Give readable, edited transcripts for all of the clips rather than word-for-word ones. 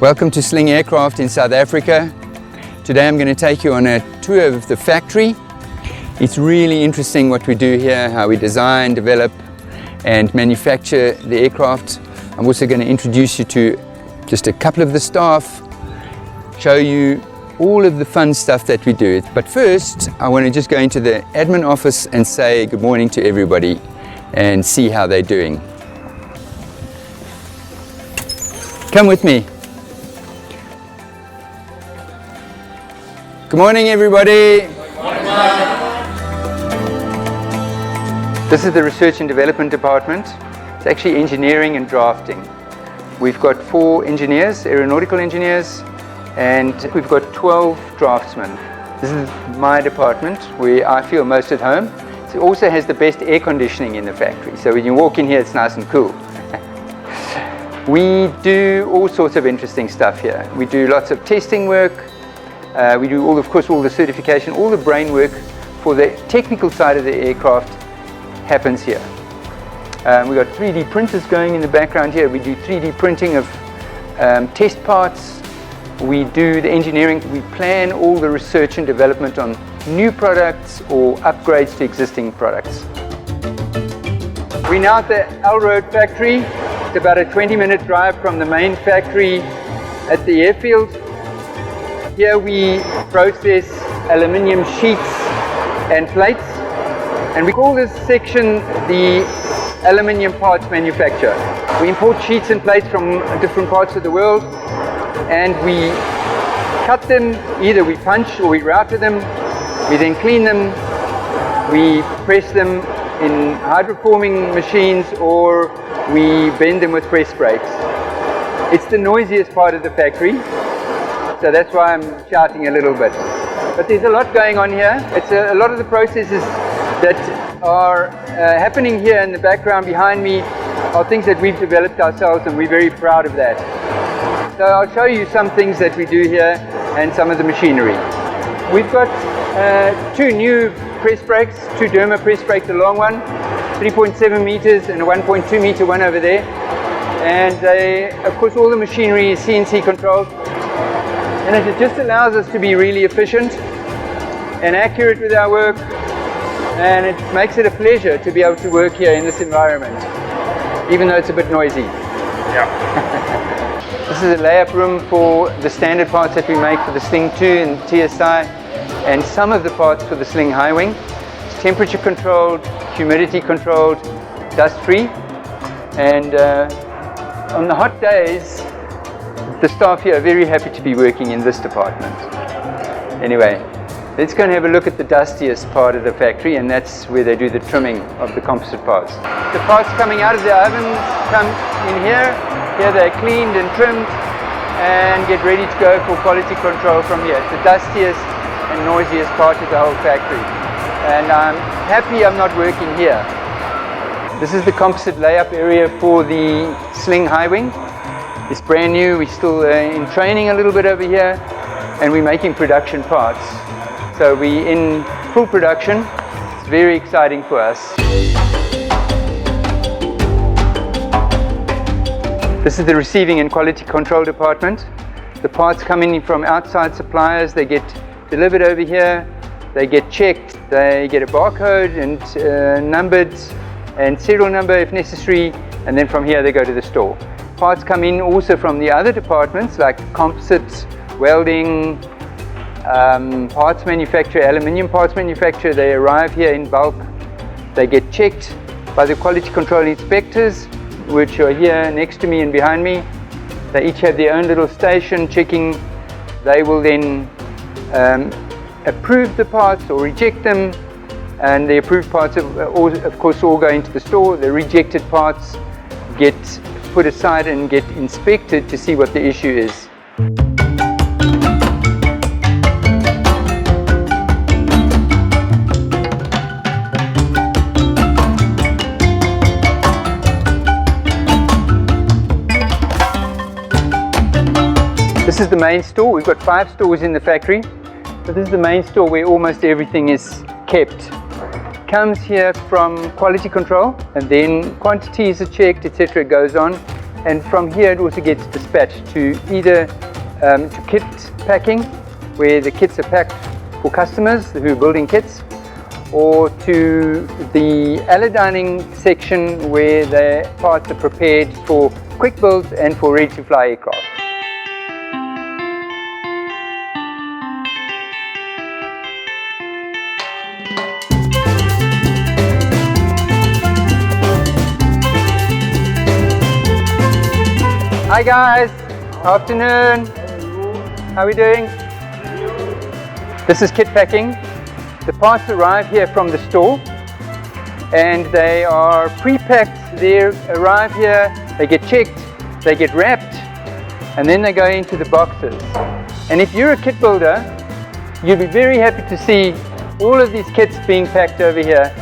Welcome to Sling Aircraft in South Africa. Today I'm going to take you on a tour of the factory. It's really interesting what we do here, how we design, develop and manufacture the aircraft. I'm also going to introduce you to just a couple of the staff, show you all of the fun stuff that we do. But first I want to just go into the admin office and say good morning to everybody and see how they're doing. Come with me. Good morning, everybody. Good morning. This is the Research and Development Department. It's actually engineering and drafting. We've got 4 engineers, aeronautical engineers, and we've got 12 draftsmen. This is my department where I feel most at home. It also has the best air conditioning in the factory, so when you walk in here it's nice and cool. We do all sorts of interesting stuff here. We do lots of testing work. We do all the certification, all the brain work for the technical side of the aircraft happens here. We've got 3D printers going in the background here. We do 3D printing of test parts. We do the engineering. We plan all the research and development on new products or upgrades to existing products. We're now at the Alrode factory. It's about a 20-minute drive from the main factory at the airfield. Here we process aluminium sheets and plates, and we call this section the aluminium parts manufacture. We import sheets and plates from different parts of the world, and we cut them. Either we punch or we router them. We then clean them. We press them in hydroforming machines, or we bend them with press brakes. It's the noisiest part of the factory, so that's why I'm shouting a little bit. But there's a lot going on here. It's a lot of the processes that are happening here in the background behind me are things that we've developed ourselves, and we're very proud of that. So I'll show you some things that we do here and some of the machinery. We've got 2 new press brakes, 2 Derma press brakes, a long one, 3.7 meters and a 1.2 meter one over there. And of course all the machinery is CNC controlled. And it just allows us to be really efficient and accurate with our work, and it makes it a pleasure to be able to work here in this environment, even though it's a bit noisy. Yeah. This is a layup room for the standard parts that we make for the Sling 2 and TSI, and some of the parts for the Sling High Wing. It's temperature controlled, humidity controlled, dust free, and on the hot days the staff here are very happy to be working in this department. Anyway, let's go and have a look at the dustiest part of the factory, and that's where they do the trimming of the composite parts. The parts coming out of the ovens come in here. Here they're cleaned and trimmed and get ready to go for quality control from here. It's the dustiest and noisiest part of the whole factory, and I'm happy I'm not working here. This is the composite layup area for the Sling High Wing. It's brand new. We're still in training a little bit over here, and we're making production parts. So we're in full production. It's very exciting for us. This is the receiving and quality control department. The parts come in from outside suppliers. They get delivered over here. They get checked. They get a barcode and numbered and serial number if necessary, and then from here they go to the store. Parts come in also from the other departments like Composites, Welding, parts manufacture, Aluminium parts manufacture. They arrive here in bulk. They get checked by the quality control inspectors, which are here next to me and behind me. They each have their own little station checking. They will then approve the parts or reject them, and the approved parts of course all go into the store. The rejected parts get put aside and get inspected to see what the issue is. This is the main store. We've got 5 stores in the factory, but this is the main store where almost everything is kept. Comes here from quality control, and then quantities are checked, etc. goes on. and from here it also gets dispatched to either to kit packing, where the kits are packed for customers who are building kits, or to the allodyning section where the parts are prepared for quick builds and for ready-to-fly aircraft. Hi guys, afternoon. How are we doing? This is kit packing. The parts arrive here from the store and they are pre-packed. They arrive here, they get checked, they get wrapped, and then they go into the boxes. And if you're a kit builder, you'll be very happy to see all of these kits being packed over here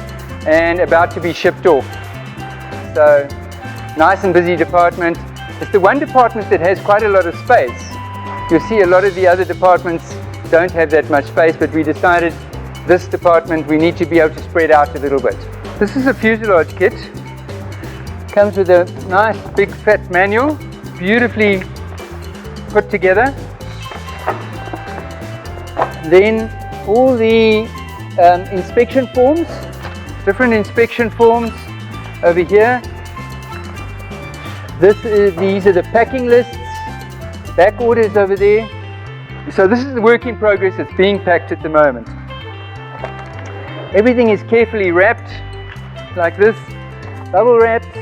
and about to be shipped off. So, nice and busy department. It's the one department that has quite a lot of space. You'll see a lot of the other departments don't have that much space, but we decided this department we need to be able to spread out a little bit. This is a fuselage kit. Comes with a nice big fat manual, beautifully put together. Then all the inspection forms, different inspection forms over here. These are the packing lists, back orders over there. So this is the work in progress that's being packed at the moment. Everything is carefully wrapped like this, bubble wrapped,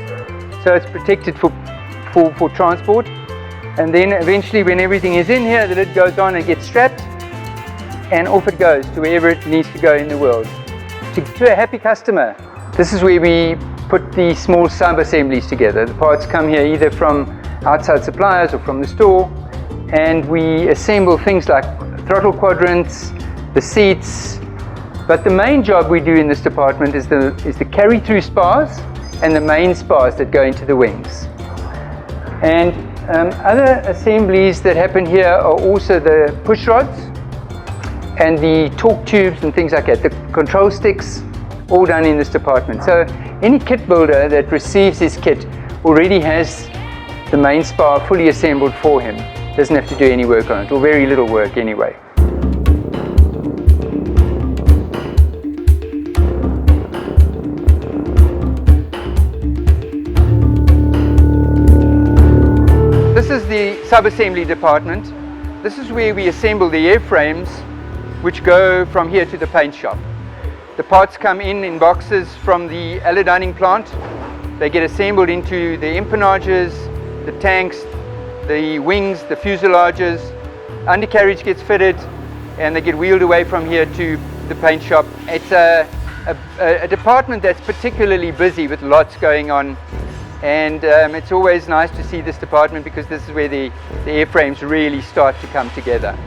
so it's protected for transport. And then eventually when everything is in here, the lid goes on and gets strapped and off it goes to wherever it needs to go in the world. To a happy customer, this is where we put the small sub-assemblies together. The parts come here either from outside suppliers or from the store, and we assemble things like throttle quadrants, the seats. But the main job we do in this department is the carry-through spars and the main spars that go into the wings. And other assemblies that happen here are also the push rods and the torque tubes and things like that, the control sticks, all done in this department. So any kit builder that receives his kit already has the main spar fully assembled for him. Doesn't have to do any work on it, or very little work anyway. This is the sub-assembly department. This is where we assemble the airframes which go from here to the paint shop. The parts come in boxes from the allodyning plant. They get assembled into the empennages, the tanks, the wings, the fuselages. Undercarriage gets fitted and they get wheeled away from here to the paint shop. It's a department that's particularly busy with lots going on, and it's always nice to see this department because this is where the airframes really start to come together.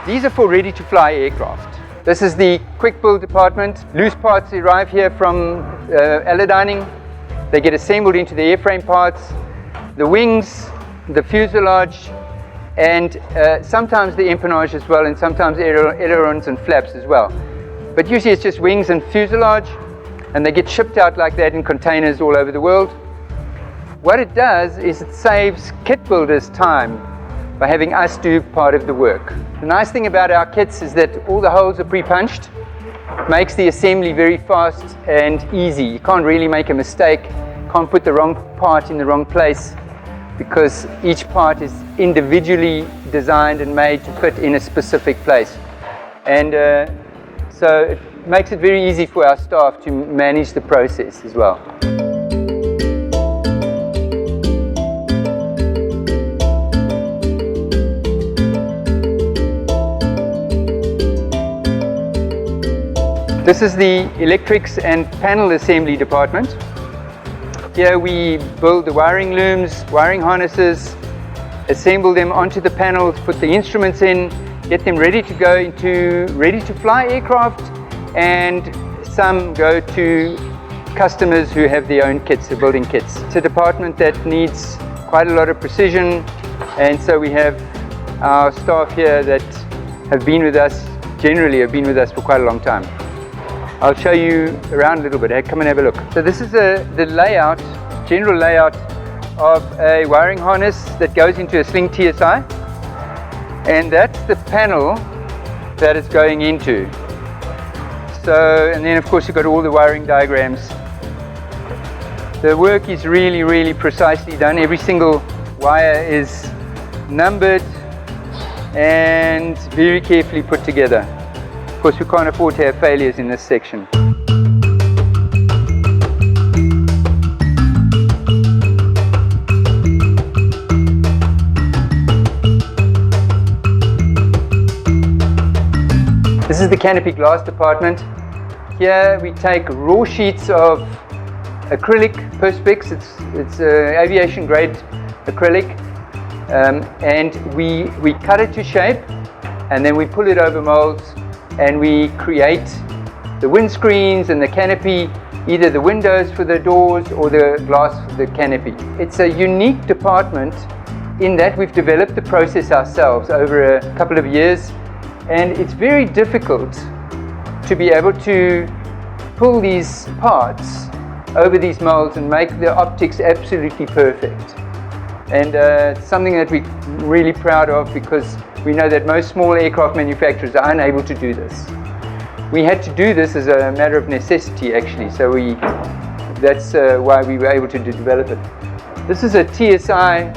These are for ready-to-fly aircraft. This is the quick build department. Loose parts arrive here from allodyning. They get assembled into the airframe parts, the wings, the fuselage, and sometimes the empennage as well, and sometimes ailerons and flaps as well. But usually it's just wings and fuselage, and they get shipped out like that in containers all over the world. What it does is it saves kit builders time by having us do part of the work. The nice thing about our kits is that all the holes are pre-punched. Makes the assembly very fast and easy. You can't really make a mistake, can't put the wrong part in the wrong place, because each part is individually designed and made to fit in a specific place. And so it makes it very easy for our staff to manage the process as well. This is the electrics and panel assembly department. Here we build the wiring looms, wiring harnesses, assemble them onto the panels, put the instruments in, get them ready to go into ready-to-fly aircraft, and some go to customers who have their own kits, the building kits. It's a department that needs quite a lot of precision, and so we have our staff here that have been with us, generally have been with us for quite a long time. I'll show you around a little bit. Come and have a look. So this is the layout, general layout of a wiring harness that goes into a Sling TSI, and that's the panel that it's going into. So, and then of course you've got all the wiring diagrams. The work is really, really precisely done. Every single wire is numbered and very carefully put together. Of course, we can't afford to have failures in this section. This is the canopy glass department. Here we take raw sheets of acrylic perspex. It's aviation grade acrylic, and we cut it to shape, and then we pull it over molds, and we create the windscreens and the canopy, either the windows for the doors or the glass for the canopy. It's a unique department in that we've developed the process ourselves over a couple of years, and it's very difficult to be able to pull these parts over these molds and make the optics absolutely perfect. And it's something that we're really proud of, because we know that most small aircraft manufacturers are unable to do this. We had to do this as a matter of necessity, actually, so that's why we were able to develop it. This is a TSI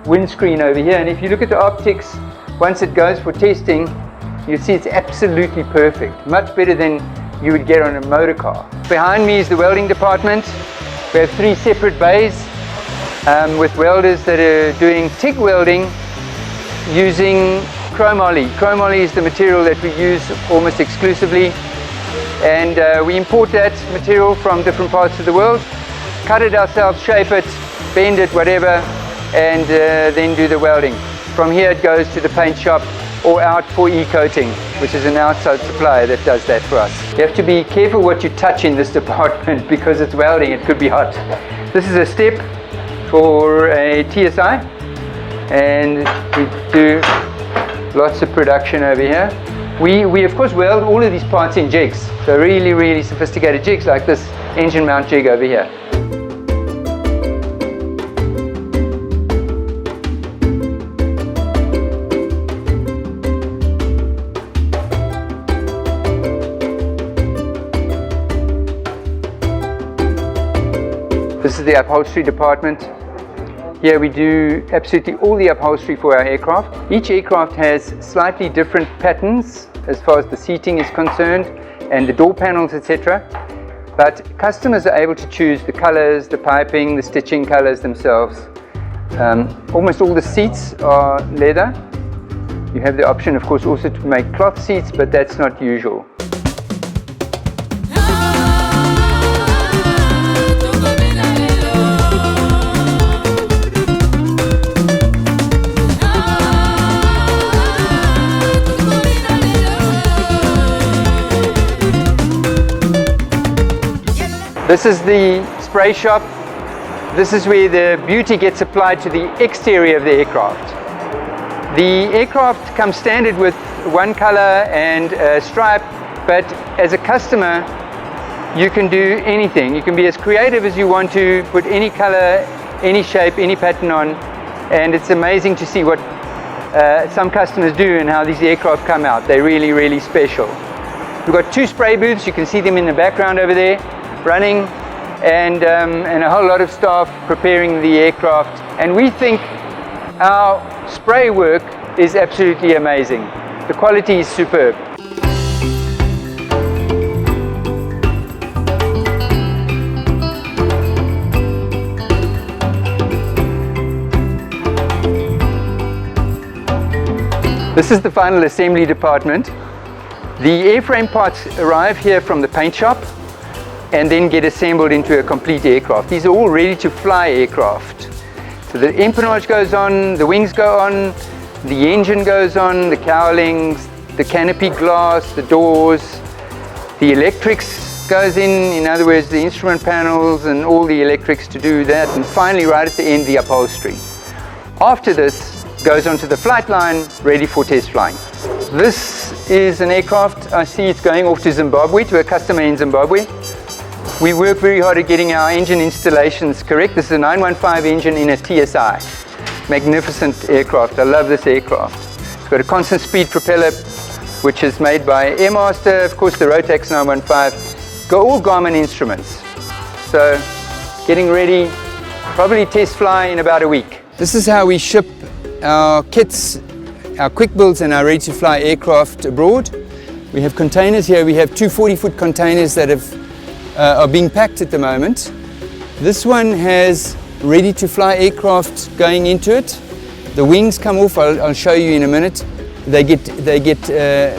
windscreen over here, and if you look at the optics, once it goes for testing, you see it's absolutely perfect, much better than you would get on a motor car. Behind me is the welding department. We have 3 separate bays with welders that are doing TIG welding using chromoly. Chromoly is the material that we use almost exclusively, and we import that material from different parts of the world, cut it ourselves, shape it, bend it, whatever, and then do the welding. From here it goes to the paint shop or out for e-coating, which is an outside supplier that does that for us. You have to be careful what you touch in this department because it's welding, it could be hot. This is a step for a TSI, and we do lots of production over here. We of course weld all of these parts in jigs, so really, really sophisticated jigs like this engine mount jig over here. This is the upholstery department. Here we do absolutely all the upholstery for our aircraft. Each aircraft has slightly different patterns as far as the seating is concerned and the door panels, etc. But customers are able to choose the colors, the piping, the stitching colors themselves. Almost all the seats are leather. You have the option, of course, also to make cloth seats, but that's not usual. This is the spray shop. This is where the beauty gets applied to the exterior of the aircraft. The aircraft comes standard with one color and a stripe, but as a customer, you can do anything. You can be as creative as you want to, put any color, any shape, any pattern on, and it's amazing to see what some customers do and how these aircraft come out. They're really, really special. We've got 2 spray booths. You can see them in the background over there, running, and a whole lot of staff preparing the aircraft. And we think our spray work is absolutely amazing. The quality is superb. This is the final assembly department. The airframe parts arrive here from the paint shop and then get assembled into a complete aircraft. These are all ready to fly aircraft. So the empennage goes on, the wings go on, the engine goes on, the cowlings, the canopy glass, the doors, the electrics goes in other words, the instrument panels and all the electrics to do that, and finally right at the end, the upholstery. After this, goes onto the flight line, ready for test flying. This is an aircraft. I see it's going off to Zimbabwe, to a customer in Zimbabwe. We work very hard at getting our engine installations correct. This is a 915 engine in a TSI. Magnificent aircraft. I love this aircraft. It's got a constant speed propeller, which is made by Airmaster, of course the Rotax 915. Got all Garmin instruments. So getting ready, probably test fly in about a week. This is how we ship our kits, our quick builds and our ready to fly aircraft abroad. We have containers here. We have two 40-foot containers that are being packed at the moment. This one has ready to fly aircraft going into it. The wings come off, I'll show you in a minute. They get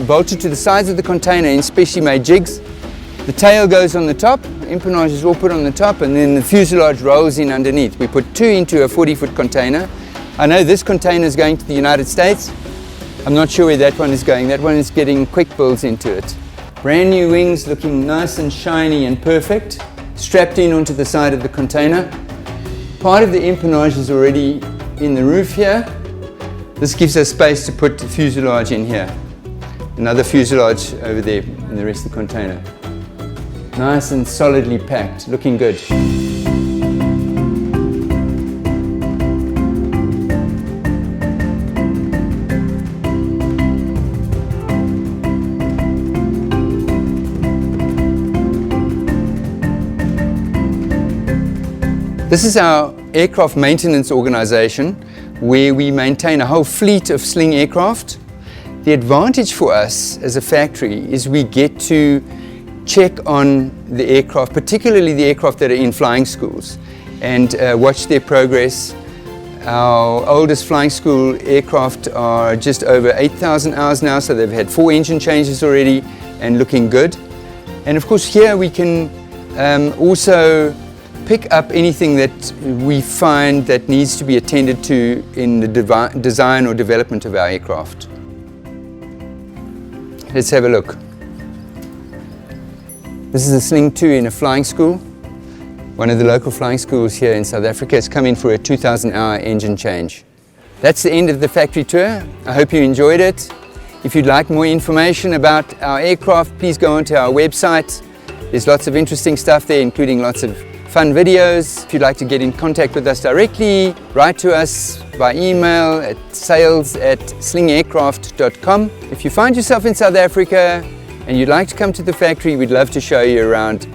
bolted to the sides of the container in specially made jigs. The tail goes on the top, empennage is all put on the top, and then the fuselage rolls in underneath. We put two into a 40-foot container. I know this container is going to the United States. I'm not sure where that one is going. That one is getting quick builds into it. Brand new wings, looking nice and shiny and perfect, strapped in onto the side of the container. Part of the empennage is already in the roof here. This gives us space to put the fuselage in here. Another fuselage over there in the rest of the container. Nice and solidly packed, looking good. This is our aircraft maintenance organization where we maintain a whole fleet of Sling aircraft. The advantage for us as a factory is we get to check on the aircraft, particularly the aircraft that are in flying schools, and watch their progress. Our oldest flying school aircraft are just over 8,000 hours now, so they've had 4 engine changes already and looking good. And of course here we can also pick up anything that we find that needs to be attended to in the design or development of our aircraft. Let's have a look. This is a Sling 2 in a flying school. One of the local flying schools here in South Africa. It's come in for a 2,000-hour engine change. That's the end of the factory tour. I hope you enjoyed it. If you'd like more information about our aircraft, please go onto our website. There's lots of interesting stuff there, including lots of fun videos. If you'd like to get in contact with us directly, write to us by email at sales@slingaircraft.com. If you find yourself in South Africa and you'd like to come to the factory, we'd love to show you around